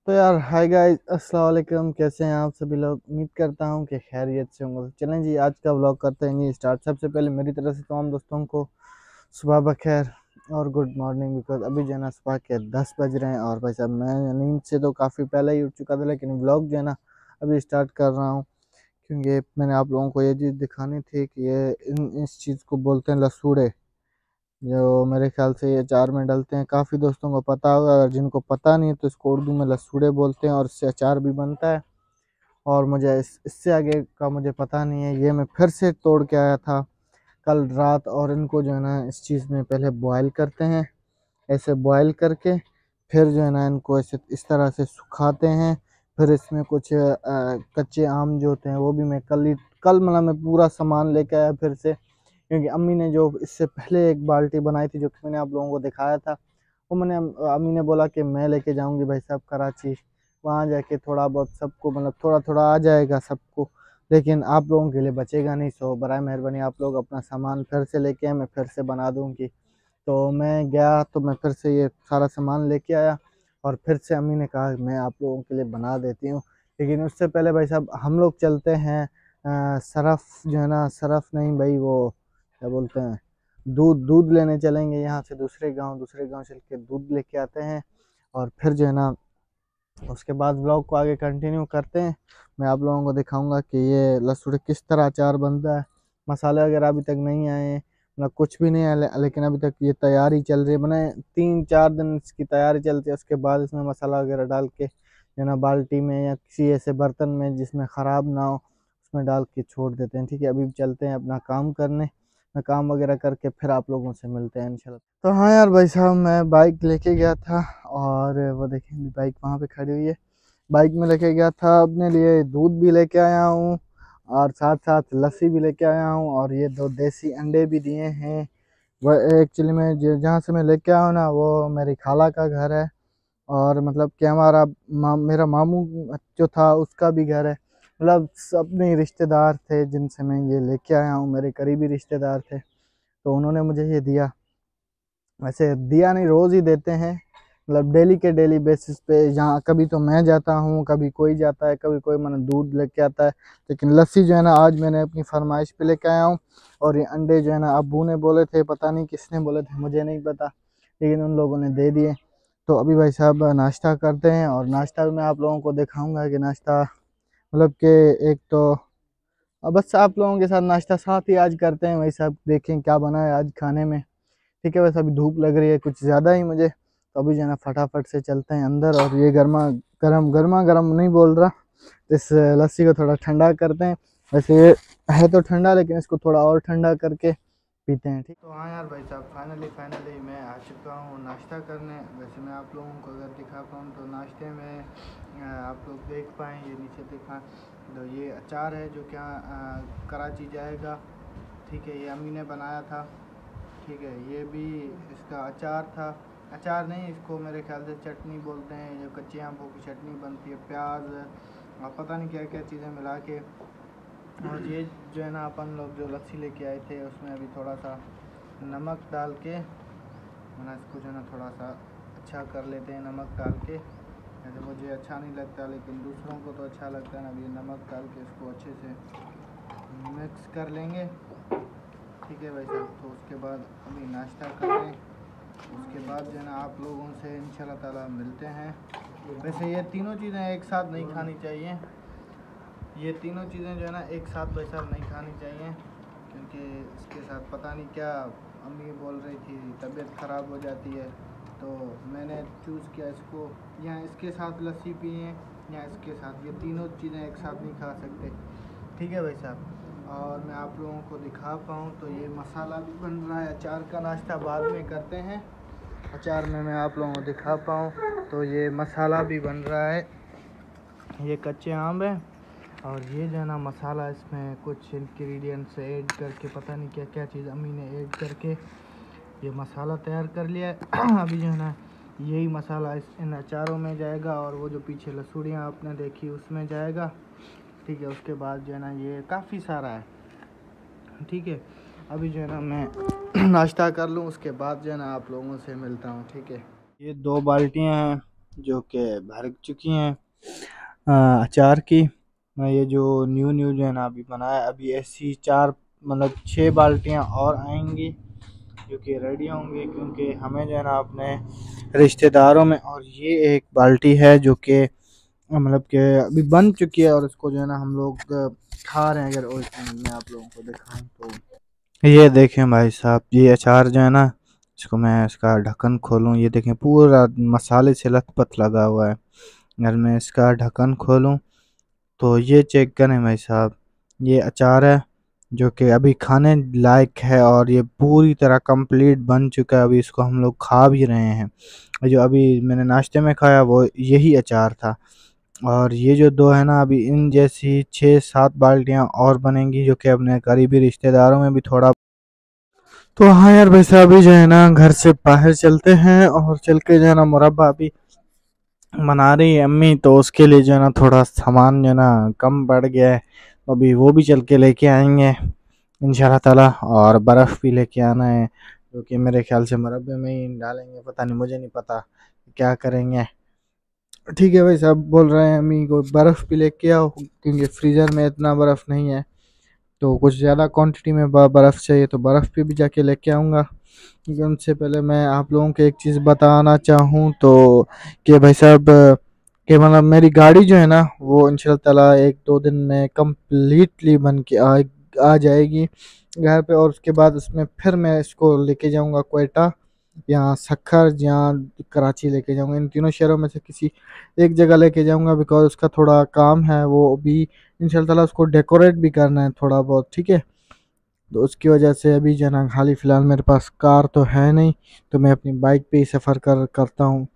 तो यार hi guys, अस्सलाम वालेकुम। कैसे हैं आप सभी लोग? उम्मीद करता हूं कि खैरियत से होंगे। तो चलें जी, आज का व्लॉग करते हैं जी स्टार्ट। सबसे पहले मेरी तरफ से तमाम दोस्तों को सुबह बखैर और गुड मॉर्निंग। बिकॉज अभी जो है ना सुबह के 10 बज रहे हैं और भाई साहब मैं नींद से तो काफ़ी पहले ही उठ चुका था, लेकिन व्लॉग जो है ना अभी स्टार्ट कर रहा हूँ, क्योंकि मैंने आप लोगों को ये चीज़ दिखानी थी कि ये इस चीज़ को बोलते हैं लसूड़े, जो मेरे ख्याल से ये अचार में डलते हैं। काफ़ी दोस्तों को पता होगा, अगर जिनको पता नहीं है तो इसको उर्दू में लसूड़े बोलते हैं और इससे अचार भी बनता है। और मुझे इससे आगे का मुझे पता नहीं है। ये मैं फिर से तोड़ के आया था कल रात, और इनको जो है ना इस चीज़ में पहले बॉयल करते हैं, ऐसे बॉयल करके फिर जो है ना इनको ऐसे इस तरह से सुखाते हैं। फिर इसमें कुछ कच्चे आम जो होते हैं वो भी मैं कल मतलब मैं पूरा सामान लेके आया फिर से, क्योंकि अम्मी ने जो इससे पहले एक बाल्टी बनाई थी जो कि मैंने आप लोगों को दिखाया था, वो मैंने अम्मी ने बोला कि मैं लेके जाऊंगी भाई साहब कराची, वहाँ जाके थोड़ा बहुत सबको मतलब थोड़ा थोड़ा आ जाएगा सबको, लेकिन आप लोगों के लिए बचेगा नहीं। सो बराए मेहरबानी आप लोग अपना सामान फिर से लेके आए, मैं फिर से बना दूंगी। तो मैं गया तो मैं फिर से ये सारा सामान लेके आया, और फिर से अम्मी ने कहा मैं आप लोगों के लिए बना देती हूँ। लेकिन उससे पहले भाई साहब हम लोग चलते हैं सरफ जो है ना, सरफ नहीं भाई, वो क्या बोलते हैं, दूध दूध लेने चलेंगे यहाँ से दूसरे गांव चल के दूध लेके आते हैं। और फिर जो है ना उसके बाद ब्लॉग को आगे कंटिन्यू करते हैं। मैं आप लोगों को दिखाऊंगा कि ये लहसुन किस तरह अचार बनता है। मसाले वगैरह अभी तक नहीं आए हैं, मतलब कुछ भी नहीं आया, लेकिन अभी तक ये तैयारी चल रही है। मैंने 3-4 दिन इसकी तैयारी चलती है, उसके बाद इसमें मसाला वगैरह डाल के जो है ना बाल्टी में या किसी ऐसे बर्तन में जिसमें ख़राब ना हो उसमें डाल के छोड़ देते हैं। ठीक है, अभी चलते हैं अपना काम करने। मैं काम वगैरह करके फिर आप लोगों से मिलते हैं इंशाल्लाह। तो हाँ यार भाई साहब, मैं बाइक लेके गया था और वो देखेंगे बाइक वहाँ पे खड़ी हुई है। बाइक में लेके गया था, अपने लिए दूध भी लेके आया हूँ और साथ साथ लस्सी भी लेके आया हूँ, और ये 2 देसी अंडे भी दिए हैं। वह एक्चुअली में जहाँ से मैं लेके आया हूँ ना वो मेरी खाला का घर है, और मतलब कि मेरा मामू जो था उसका भी घर है। मतलब अपने रिश्तेदार थे जिनसे मैं ये लेके आया हूँ, मेरे करीबी रिश्तेदार थे, तो उन्होंने मुझे ये दिया। वैसे दिया नहीं, रोज़ ही देते हैं, मतलब डेली के डेली बेसिस पे। जहाँ कभी तो मैं जाता हूँ, कभी कोई जाता है, कभी कोई मैंने दूध लेके आता है, लेकिन लस्सी जो है ना आज मैंने अपनी फरमाइश पे लेके आया हूँ। और ये अंडे जो है ना अब्बू ने बोले थे, पता नहीं किसने बोले थे मुझे नहीं पता, लेकिन उन लोगों ने दे दिए। तो अभी भाई साहब नाश्ता करते हैं, और नाश्ता भी मैं आप लोगों को दिखाऊंगा कि नाश्ता मतलब कि एक तो अब बस आप लोगों के साथ नाश्ता साथ ही आज करते हैं। भाई साहब देखें क्या बना है आज खाने में। ठीक है, वैसे अभी धूप लग रही है कुछ ज़्यादा ही मुझे, तो अभी जो है ना फटाफट से चलते हैं अंदर, और ये गर्मा गर्म नहीं बोल रहा, इस लस्सी को थोड़ा ठंडा करते हैं। वैसे ये है तो ठंडा, लेकिन इसको थोड़ा और ठंडा करके पीते हैं। ठीक, तो हाँ यार भाई साहब फाइनली मैं आ चुका हूँ नाश्ता करने। वैसे मैं आप लोगों को अगर दिखा पाऊँ तो नाश्ते में आप लोग देख पाएँ, ये नीचे दिखा, तो ये अचार है जो क्या कराची जाएगा। ठीक है, ये अम्मी ने बनाया था। ठीक है, ये भी इसका अचार था, अचार नहीं इसको मेरे ख्याल से चटनी बोलते हैं, जो कच्चे आमों की चटनी बनती है, प्याज और पता नहीं क्या क्या चीज़ें मिला के। और ये जो है ना अपन लोग जो लस्सी लेके आए थे उसमें अभी थोड़ा सा नमक डाल के मैंने इसको जो है ना थोड़ा सा अच्छा कर लेते हैं नमक डाल के। जैसे मुझे अच्छा नहीं लगता, लेकिन दूसरों को तो अच्छा लगता है ना। अभी नमक डाल के इसको अच्छे से मिक्स कर लेंगे। ठीक है भाई साहब, तो उसके बाद अभी नाश्ता करें, उसके बाद जो है ना आप लोगों से इंशाल्लाह ताला मिलते हैं। वैसे ये तीनों चीज़ें एक साथ नहीं खानी चाहिए, ये तीनों चीज़ें जो है ना एक साथ भाई साहब नहीं खानी चाहिए, क्योंकि इसके साथ पता नहीं क्या अम्मी बोल रही थी तबीयत ख़राब हो जाती है। तो मैंने चूज़ किया इसको, या इसके साथ लस्सी पिए या इसके साथ, ये तीनों चीज़ें एक साथ नहीं खा सकते। ठीक है भाई साहब, और मैं आप लोगों को दिखा पाऊँ तो ये मसाला भी बन रहा है। अचार का नाश्ता बाद में करते हैं, अचार में मैं आप लोगों को दिखा पाऊँ तो ये मसाला भी बन रहा है। ये कच्चे आम है, और ये जो है ना मसाला इसमें कुछ इंग्रेडिएंट्स ऐड करके, पता नहीं क्या क्या चीज़ अम्मी ने ऐड करके ये मसाला तैयार कर लिया है। अभी जो है ना यही मसाला इन अचारों में जाएगा, और वो जो पीछे लसूड़ियाँ आपने देखी उसमें जाएगा। ठीक है, उसके बाद जो है ना ये काफ़ी सारा है। ठीक है, अभी जो है ना मैं नाश्ता कर लूँ, उसके बाद जो है ना आप लोगों से मिलता हूँ। ठीक है, ये 2 बाल्टियाँ हैं, जो कि भर चुकी हैं अचार की। ये जो न्यू न्यू जो है ना अभी बनाया, अभी ऐसी 4 मतलब 6 बाल्टियाँ और आएंगी जो कि रेडी होंगी, क्योंकि हमें जो है ना अपने रिश्तेदारों में, और ये एक बाल्टी है जो कि मतलब कि अभी बन चुकी है और इसको जो है ना हम लोग खा रहे हैं। अगर और मैं आप लोगों को दिखाऊं तो ये देखें भाई साहब, ये अचार जो है ना, इसको मैं इसका ढक्कन खोलूं, ये देखें पूरा मसाले से लथपथ लगा हुआ है। अगर मैं इसका ढक्कन खोलूं तो ये चेक करें भाई साहब, ये अचार है जो कि अभी खाने लायक है और ये पूरी तरह कंप्लीट बन चुका है। अभी इसको हम लोग खा भी रहे हैं। जो अभी मैंने नाश्ते में खाया वो यही अचार था। और ये जो दो है ना, अभी इन जैसी 6-7 बाल्टियां और बनेंगी जो कि अपने करीबी रिश्तेदारों में भी थोड़ा। तो हाँ यार भाई साहब, अभी जो है ना घर से बाहर चलते हैं और चल के जो है ना मुरब्बा अभी बना रही है अम्मी, तो उसके लिए जो है ना थोड़ा सामान जो है ना कम पड़ गया है, तो अभी वो भी चल के लेके आएंगे इंशाल्लाह ताला। और बर्फ़ भी लेके आना है जो कि मेरे ख्याल से मुरब्बे में ही डालेंगे, पता नहीं, मुझे नहीं पता क्या करेंगे। ठीक है भाई साहब, बोल रहे हैं अम्मी को बर्फ़ भी लेके आओ क्योंकि फ्रीज़र में इतना बर्फ़ नहीं है, तो कुछ ज़्यादा क्वांटिटी में बर्फ़ चाहिए, तो बर्फ़ भी जाके लेके आऊँगा। लेकिन उनसे पहले मैं आप लोगों को एक चीज़ बताना चाहूँ तो कि भाई साहब, कि मतलब मेरी गाड़ी जो है ना वो इंशाल्लाह ताला 1-2 दिन में कम्प्लीटली बन के आ जाएगी घर पे, और उसके बाद उसमें फिर मैं इसको लेके जाऊँगा क्वेटा या सखर या कराची लेके जाऊँगा। इन तीनों शहरों में से किसी एक जगह लेके जाऊँगा, बिकॉज़ उसका थोड़ा काम है, वो भी इंशाल्लाह ताला उसको डेकोरेट भी करना है थोड़ा बहुत, ठीक है। तो उसकी वजह से अभी जो है ना हाल ही फ़िलहाल मेरे पास कार तो है नहीं, तो मैं अपनी बाइक पे ही सफ़र करता हूँ।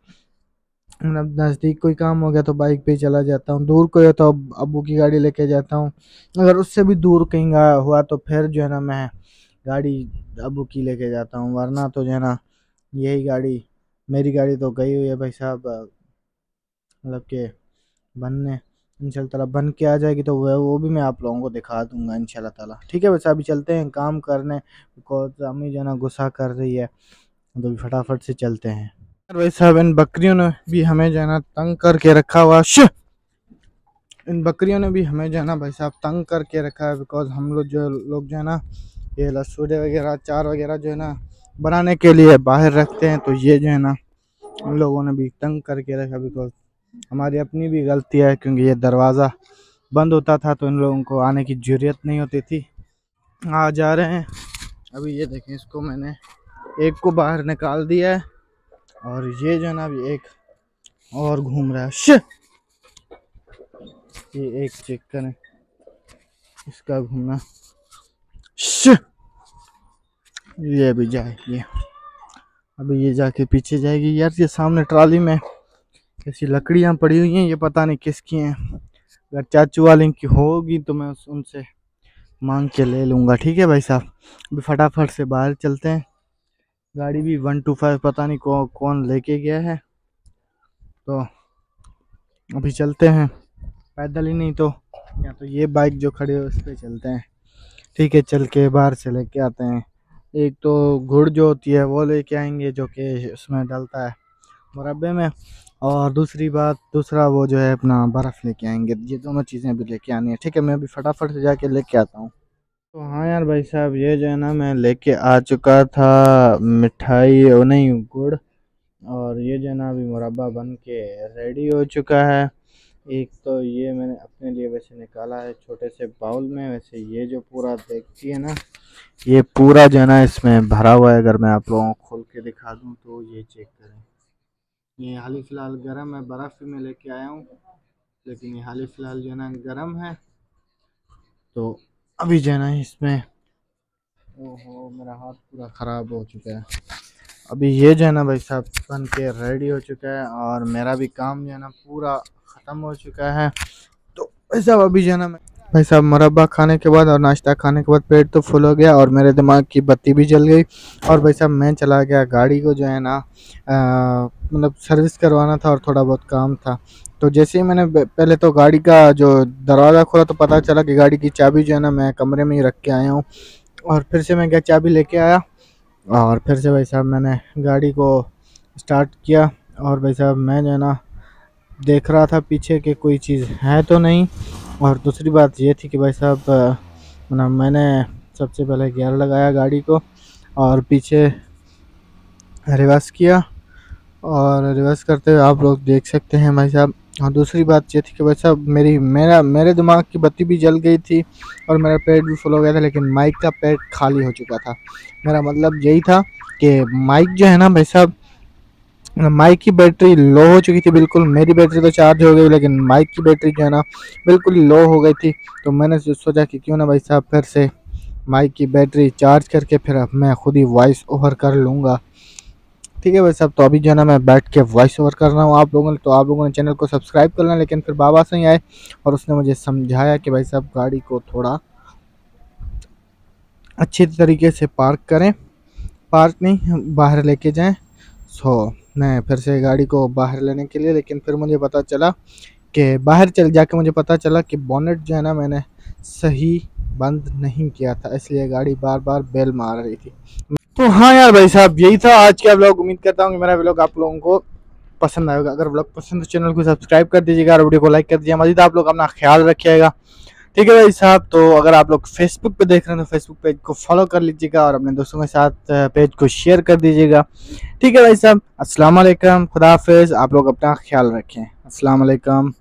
मतलब नज़दीक कोई काम हो गया तो बाइक पे ही चला जाता हूँ, दूर कोई हो तो अब्बू की गाड़ी लेके जाता हूँ। अगर उससे भी दूर कहीं हुआ तो फिर जो है ना मैं गाड़ी अब्बू की लेके जाता हूँ, वरना तो जो है ना यही गाड़ी, मेरी गाड़ी तो गई हुई है भाई साहब। मतलब कि बनने इंशाल्लाह ताला बन के आ जाएगी तो वो भी मैं आप लोगों को दिखा दूंगा इंशाल्लाह ताला। ठीक है, वैसे अभी चलते हैं काम करने, बिकॉज अम्मी जो है ना गुस्सा कर रही है, तो अभी फटाफट से चलते हैं। यार भाई साहब, इन बकरियों ने भी हमें जो है ना तंग करके रखा हुआ इन बकरियों ने भी हमें जो है ना भाई साहब तंग करके रखा है, बिकॉज हम लोग जो है ना ये लसूड़े वगैरह अचार वगैरह जो है ना बनाने के लिए बाहर रखते हैं, तो ये जो है ना उन लोगों ने भी तंग करके रखा, बिकॉज हमारी अपनी भी गलती है, क्योंकि ये दरवाज़ा बंद होता था तो इन लोगों को आने की ज़रूरत नहीं होती थी। आ जा रहे हैं। अभी ये देखें, इसको मैंने एक को बाहर निकाल दिया है और ये जो है ना अभी एक और घूम रहा है। ये एक चेक करें इसका घूमना। ये अभी जाएगी, अभी ये जाके पीछे जाएगी। यार ये सामने ट्राली में कैसी लकड़ियाँ पड़ी हुई हैं, ये पता नहीं किसकी हैं। अगर चाचू वाले की होगी तो मैं उनसे मांग के ले लूँगा। ठीक है भाई साहब, अभी फटाफट से बाहर चलते हैं। गाड़ी भी 125 पता नहीं कौन लेके गया है, तो अभी चलते हैं पैदल ही, नहीं तो या तो ये बाइक जो खड़ी है उस पर चलते हैं। ठीक है, चल के बाहर से लेके आते हैं। एक तो गुड़ जो होती है वो लेके आएंगे जो कि उसमें डलता है मुरब्बे में, और दूसरा वो जो है अपना बर्फ़ लेके आएंगे। ये दोनों चीज़ें भी लेके आनी है। ठीक है, मैं अभी फटाफट से जाके लेके आता हूँ। तो हाँ यार भाई साहब, ये जो है ना मैं लेके आ चुका था मिठाई, ओ नहीं, गुड़। और ये जो है ना अभी मुरब्बा बन के रेडी हो चुका है। एक तो ये मैंने अपने लिए वैसे निकाला है छोटे से बाउल में, वैसे ये जो पूरा देखती है ना, ये पूरा जो है ना इसमें भरा हुआ है। अगर मैं आप लोगों को खोल के दिखा दूँ तो ये चेक करें, ये हाल ही फ़िलहाल गर्म है, बर्फ़ भी मैं लेके आया हूँ, लेकिन ये हाल ही फ़िलहाल जो है ना गर्म है। तो अभी जो है ना इसमें, ओहो मेरा हाथ पूरा ख़राब हो चुका है। अभी ये जो है ना भाई साहब बन के रेडी हो चुका है और मेरा भी काम जो है ना पूरा ख़त्म हो चुका है। तो भाई साहब अभी जो है ना भाई साहब मुरब्बा खाने के बाद और नाश्ता खाने के बाद पेट तो फुल हो गया और मेरे दिमाग की बत्ती भी जल गई। और भाई साहब मैं चला गया गाड़ी को जो है ना मतलब सर्विस करवाना था और थोड़ा बहुत काम था। तो जैसे ही मैंने पहले तो गाड़ी का जो दरवाज़ा खोला तो पता चला कि गाड़ी की चाबी जो है ना मैं कमरे में ही रख के आया हूँ। और फिर से मैं गया चाबी लेके आया और फिर से भाई साहब मैंने गाड़ी को स्टार्ट किया। और भाई साहब मैं जो है ना देख रहा था पीछे कि कोई चीज़ है तो नहीं। और दूसरी बात ये थी कि भाई साहब मैंने सबसे पहले गियर लगाया गाड़ी को और पीछे रिवर्स किया, और रिवर्स करते हुए आप लोग देख सकते हैं भाई साहब। और दूसरी बात ये थी कि भाई साहब मेरे दिमाग की बत्ती भी जल गई थी और मेरा पेट भी फुल हो गया था, लेकिन माइक का पेट खाली हो चुका था। मेरा मतलब यही था कि माइक जो है ना भाई साहब, माइक की बैटरी लो हो चुकी थी बिल्कुल। मेरी बैटरी तो चार्ज हो गई, लेकिन माइक की बैटरी जो है ना बिल्कुल ही लो हो गई थी। तो मैंने सोचा कि क्यों ना भाई साहब फिर से माइक की बैटरी चार्ज करके फिर अब मैं खुद ही वॉइस ओवर कर लूँगा। ठीक है भाई साहब, तो अभी जो है ना मैं बैठ के वॉइस ओवर कर रहा हूँ आप लोगों ने। तो आप लोगों ने चैनल को सब्सक्राइब करना, लेकिन फिर बाबा से ही आए और उसने मुझे समझाया कि भाई साहब गाड़ी को थोड़ा अच्छे तरीके से पार्क करें, पार्क नहीं बाहर लेके जाएं। सो मैं फिर से गाड़ी को बाहर लेने के लिए, लेकिन फिर मुझे पता चला कि बाहर चल जाके मुझे पता चला कि बोनेट जो है ना मैंने सही बंद नहीं किया था, इसलिए गाड़ी बार बार बेल मार रही थी। तो हाँ यार भाई साहब, यही था आज का व्लॉग। उम्मीद करता हूँ कि मेरा व्लॉग आप लोगों को पसंद आएगा। अगर व्लॉग पसंद तो चैनल को सब्सक्राइब कर दीजिएगा और वीडियो को लाइक कर दीजिए। मजीद आप लोग अपना ख्याल रखिएगा। ठीक है भाई साहब, तो अगर आप लोग फेसबुक पे देख रहे हैं तो फेसबुक पेज को फॉलो कर लीजिएगा और अपने दोस्तों के साथ पेज को शेयर कर दीजिएगा। ठीक है भाई साहब, अस्सलाम वालेकुम, खुदा हाफिज़। आप लोग अपना ख्याल रखें। अस्सलाम वालेकुम।